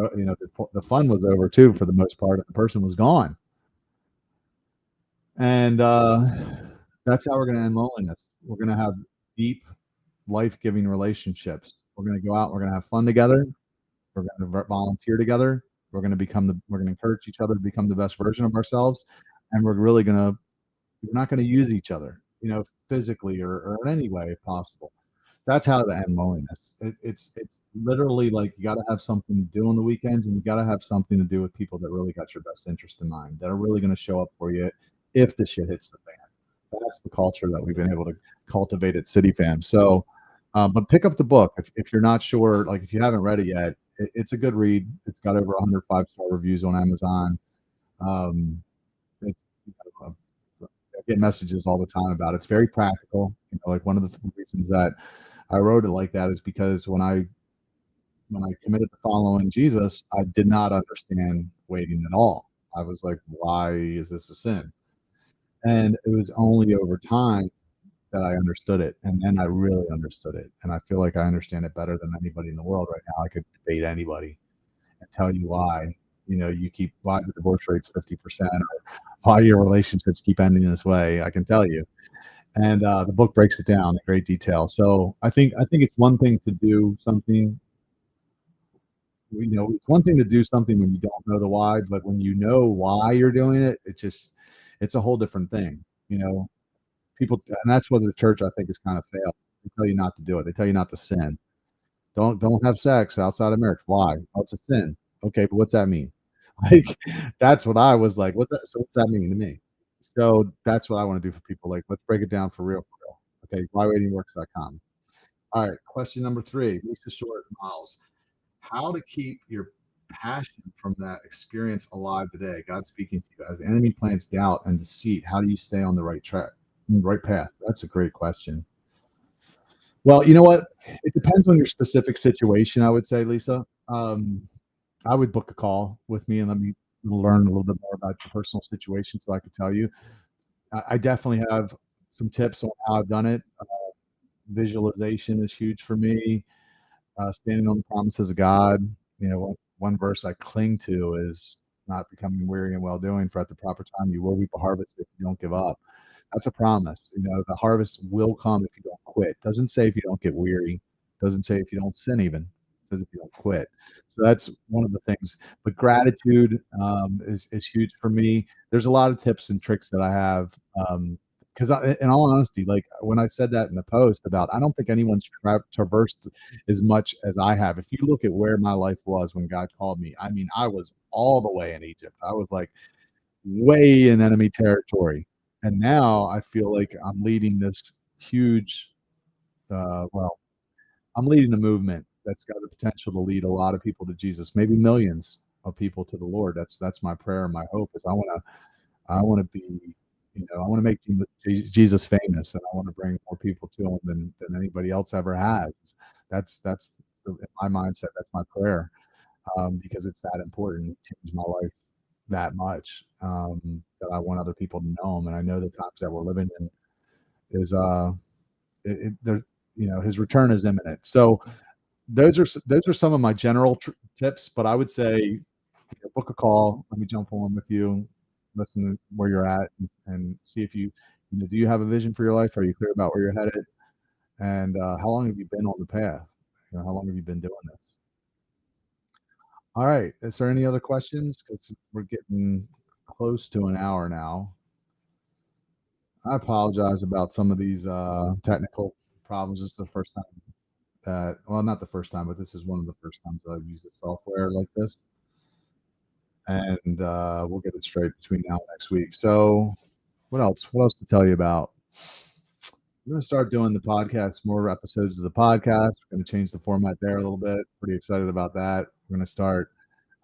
the fun was over too for the most part. The person was gone, and that's how we're going to end loneliness. We're going to have deep, life-giving relationships. We're going to go out. We're going to have fun together. We're going to volunteer together. We're going to encourage each other to become the best version of ourselves, and we're not going to use each other, physically or in any way if possible. That's how to end loneliness. It's literally like you got to have something to do on the weekends, and you got to have something to do with people that really got your best interest in mind, that are really going to show up for you if the shit hits the fan. That's the culture that we've been able to cultivate at City Fam. So, but pick up the book if you're not sure, like if you haven't read it yet. It's a good read. It's got over 100 5-star reviews on Amazon. It's I get messages all the time about it. It's very practical. Like one of the reasons that I wrote it like that is because when I committed to following Jesus, I did not understand waiting at all. I was like, why is this a sin? And it was only over time that I understood it. And then I really understood it. And I feel like I understand it better than anybody in the world right now. I could debate anybody and tell you why, why the divorce rate's 50%, or why your relationships keep ending this way. I can tell you. And the book breaks it down in great detail. So I think it's one thing to do something. It's one thing to do something when you don't know the why, but when you know why you're doing it, it's a whole different thing. People, and that's where the church, I think, has kind of failed. They tell you not to do it. They tell you not to sin. Don't have sex outside of marriage. Why? Oh, it's a sin. Okay, but what's that mean? Like, that's what I was like. So what's that mean to me? So that's what I want to do for people. Like, let's break it down for real. Okay, whywaitingworks.com. All right, question number 3. Lisa Short, Miles. How to keep your passion from that experience alive today? God speaking to you as the enemy plants doubt and deceit. How do you stay on the right track, right path? That's a great question. Well, you know what? It depends on your specific situation, I would say, Lisa. I would book a call with me and let me learn a little bit more about your personal situation so I could tell you. I definitely have some tips on how I've done it. Visualization is huge for me. Standing on the promises of God. One verse I cling to is not becoming weary and well doing, for at the proper time you will reap a harvest if you don't give up. That's a promise. The harvest will come if you don't quit. Doesn't say if you don't get weary. Doesn't say if you don't sin even. It says if you don't quit. So that's one of the things. But gratitude is huge for me. There's a lot of tips and tricks that I have. Because in all honesty, like when I said that in the post about, I don't think anyone's traversed as much as I have. If you look at where my life was when God called me, I mean, I was all the way in Egypt. I was like way in enemy territory. And now I feel like I'm leading this huge, I'm leading a movement that's got the potential to lead a lot of people to Jesus, maybe millions of people to the Lord. That's my prayer and my hope is I want to be, I want to make Jesus famous, and I want to bring more people to him than anybody else ever has. That's my mindset. That's my prayer. because it's that important. It changed my life that much, that I want other people to know him. And I know the times that we're living in is, there, his return is imminent. So those are some of my general tips, but I would say, book a call. Let me jump on with you, listen to where you're at, and see if do you have a vision for your life? Are you clear about where you're headed? And how long have you been on the path? How long have you been doing this? All right. Is there any other questions? Because we're getting close to an hour now. I apologize about some of these technical problems. This is the first time well, not the first time, but this is one of the first times that I've used a software like this. And we'll get it straight between now and next week. So, what else? What else to tell you about? We're going to start doing the podcast, more episodes of the podcast. We're going to change the format there a little bit. Pretty excited about that. We're going to start.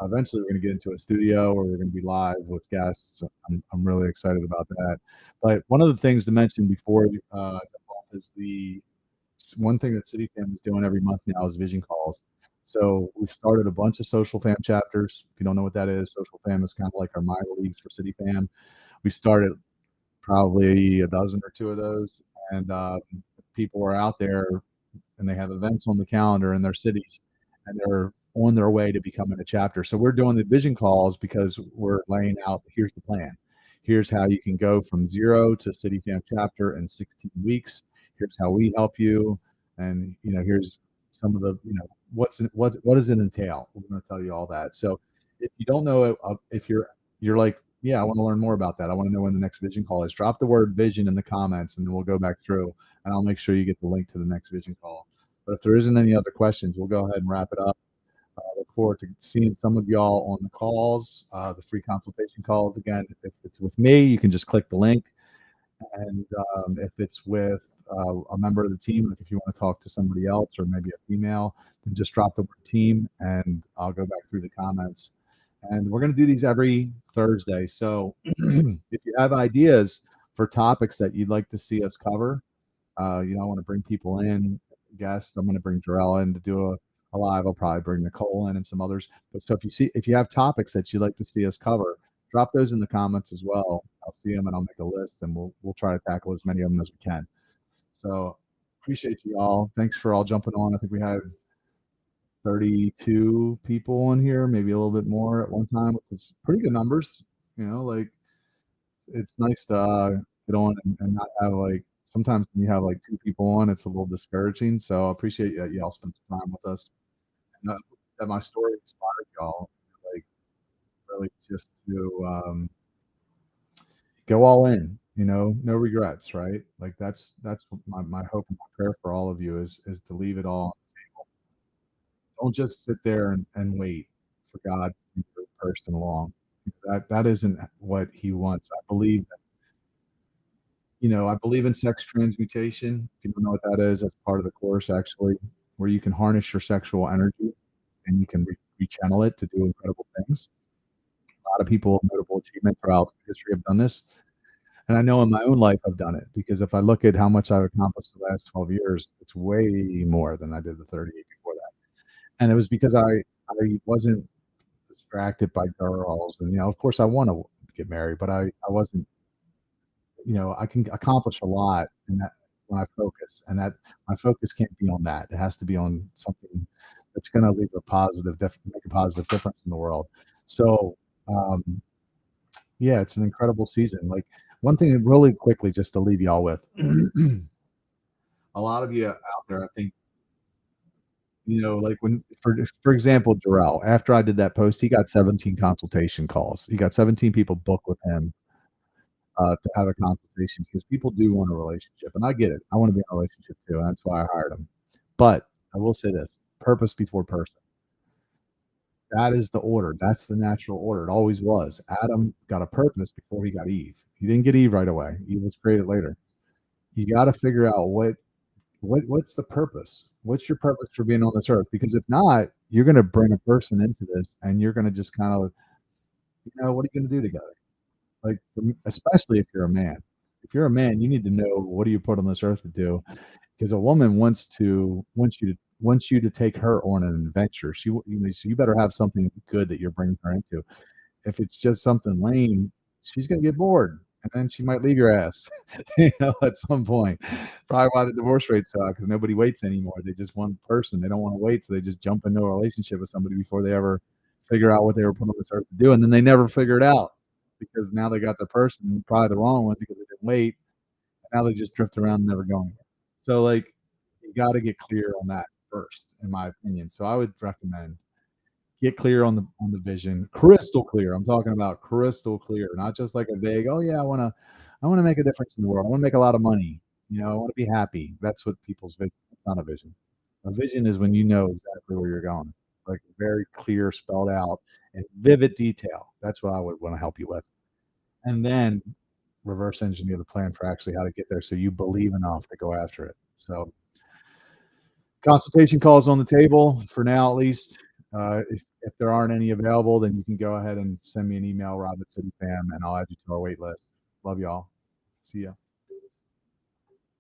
Eventually, we're going to get into a studio where we're going to be live with guests. I'm really excited about that. But one of the things to mention before is the one thing that City Fam is doing every month now is vision calls. So we've started a bunch of social fam chapters. If you don't know what that is, social fam is kind of like our minor leagues for City Fam. We started probably a dozen or two of those, and people are out there and they have events on the calendar in their cities, and they're on their way to becoming a chapter. So we're doing the vision calls because we're laying out, here's the plan. Here's how you can go from 0 to City Fam chapter in 16 weeks. Here's how we help you. And, here's some of the, what does it entail? We're going to tell you all that. So if you don't know, if you're like, yeah, I want to learn more about that. I want to know when the next vision call is. Drop the word vision in the comments, and then we'll go back through, and I'll make sure you get the link to the next vision call. But if there isn't any other questions, we'll go ahead and wrap it up. Look forward to seeing some of y'all on the calls, the free consultation calls. Again, if it's with me, you can just click the link. And if it's with a member of the team, if you want to talk to somebody else or maybe a female, then just drop the word team, and I'll go back through the comments. And we're going to do these every Thursday. So if you have ideas for topics that you'd like to see us cover, I want to bring people in, guests. I'm going to bring Jarrell in to do a live. I'll probably bring Nicole in and some others. But so if you have topics that you'd like to see us cover, drop those in the comments as well. I'll see them and I'll make a list, and we'll try to tackle as many of them as we can. So appreciate you all. Thanks for all jumping on. I think we had 32 people on here, maybe a little bit more at one time, which is pretty good numbers. It's nice to get on and not have sometimes when you have 2 people on, it's a little discouraging. So I appreciate that y'all spent some time with us, and that my story inspired y'all, really just to go all in, no regrets, right? That's my hope and my prayer for all of you is to leave it all on the table. Don't just sit there and wait for God to bring the person along. That isn't what He wants. I believe in sex transmutation. If you don't know what that is, that's part of the course actually, where you can harness your sexual energy and you can rechannel it to do incredible things. A lot of people of notable achievement throughout history have done this. And I know in my own life I've done it, because if I look at how much I've accomplished the last 12 years, it's way more than I did the 38 before that. And it was because I wasn't distracted by girls. And, of course I want to get married, but I wasn't, I can accomplish a lot in that when I focus, and that my focus can't be on that. It has to be on something that's going to leave make a positive difference in the world. So, yeah, it's an incredible season. One thing really quickly, just to leave y'all with, a lot of you out there, I think, when, for example, Jarrell, after I did that post, he got 17 consultation calls. He got 17 people booked with him to have a consultation, because people do want a relationship, and I get it. I want to be in a relationship too, and that's why I hired him. But I will say this: purpose before person. That is the order. That's the natural order. It always was. Adam got a purpose before he got Eve. He didn't get Eve right away. Eve was created later. You got to figure out what's the purpose. What's your purpose for being on this earth? Because if not, you're going to bring a person into this, and you're going to just kind of, what are you going to do together? Especially if you're a man. If you're a man, you need to know, what do you put on this earth to do? Because a woman wants you wants you to take her on an adventure. So you better have something good that you're bringing her into. If it's just something lame, she's gonna get bored, and then she might leave your ass, at some point. Probably why the divorce rate's so high, because nobody waits anymore. They just one person. They don't want to wait, so they just jump into a relationship with somebody before they ever figure out what they were put on this earth to do, and then they never figure it out because now they got the person, probably the wrong one because they didn't wait. And now they just drift around and never go anywhere. So like, you got to get clear on that first, in my opinion. So I would recommend get clear on the vision, crystal clear. I'm talking about crystal clear, not just like a vague, oh yeah, I want to make a difference in the world. I want to make a lot of money. I want to be happy. That's what people's vision. It's not a vision. A vision is when you know exactly where you're going, like very clear, spelled out, and vivid detail. That's what I would want to help you with. And then reverse engineer the plan for actually how to get there so you believe enough to go after it. So consultation calls on the table for now, at least. If there aren't any available, then you can go ahead and send me an email, Rob@CityFam, and I'll add you to our wait list. Love y'all. See ya.